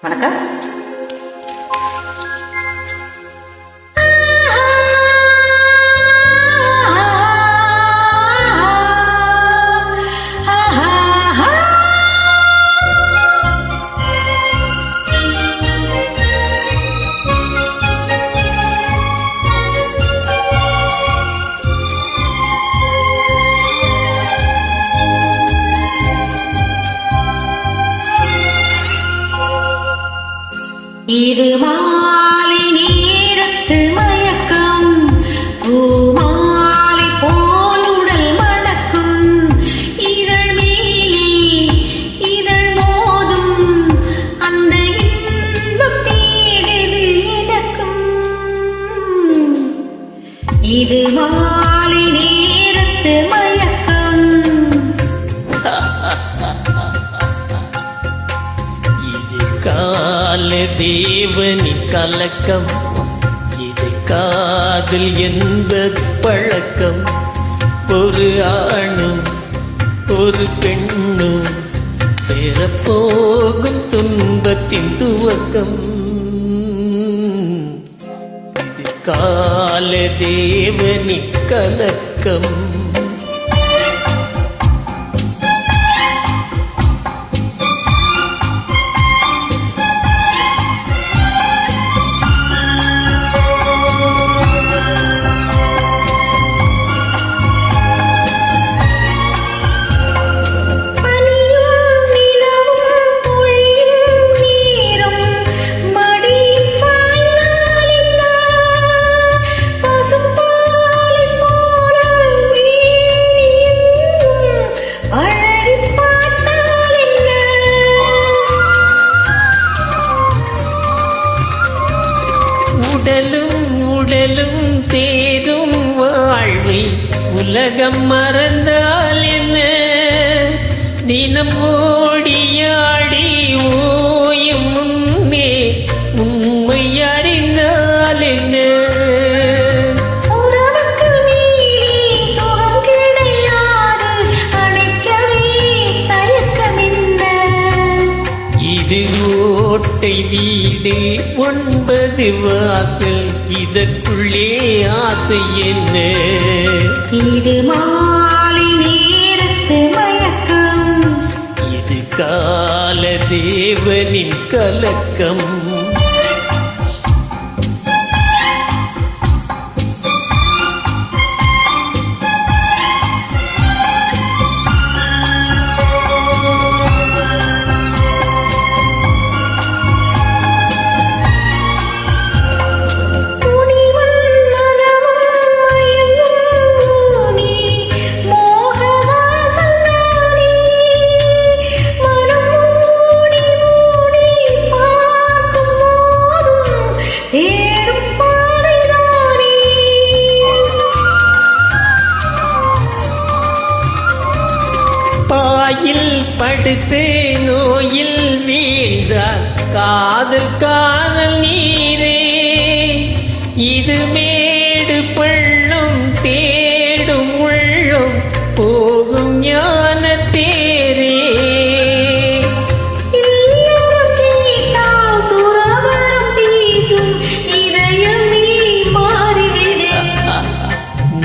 வணக்கம். இது மாலை நேரத்து மயக்கம், பூமாலை போல் உடல் மணக்கும், இதழ் மேலே இதழ் மோதும் அந்த இன்பம் தேடுது எனக்கும். இது மாலை நேரத்து மயக்கம். கால தேவனின் கலக்கம், இது காதல் என்பது பழக்கம். ஒரு ஆணும் ஒரு பெண்ணும் பெறப்போகும் துன்பத்தின் துவக்கம். இது கால தேவனின் கலக்கம். உடலும் தேரும் வாழ்வை உலகம் மறந்தால் என்ன, தினம் ஓடியாடி ஓயும் முன்னே உண்மை அறிந்தால் என்ன. இது ஓட்டை வீடு 9 வாசல், இதற்குள்ளே ஆசை என்ன. இது மாலை நேரத்து மயக்கம், இது கால தேவனின் கலக்கம். பாயில் படுத்து நோயில் வீழ்ந்தால் காதல் காதல் நீரே, இது மேடு பள்ளம் தேடும் உள்ளம் போகும் ஞான தேரே.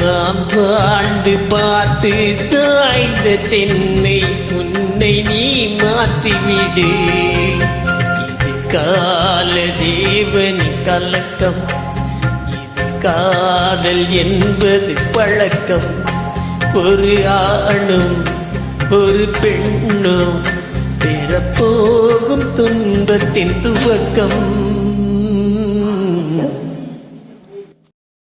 நாம் வாழ்ந்து பார்த்து சாய்ந்த தென்னை உன்னை நீ மாற்றிவிடு. இது கால தேவனின் கலக்கம், இது காதல் என்பது பழக்கம். ஒரு ஆணும் ஒரு பெண்ணும் பெறப்போகும் துன்பத்தின் துவக்கம்.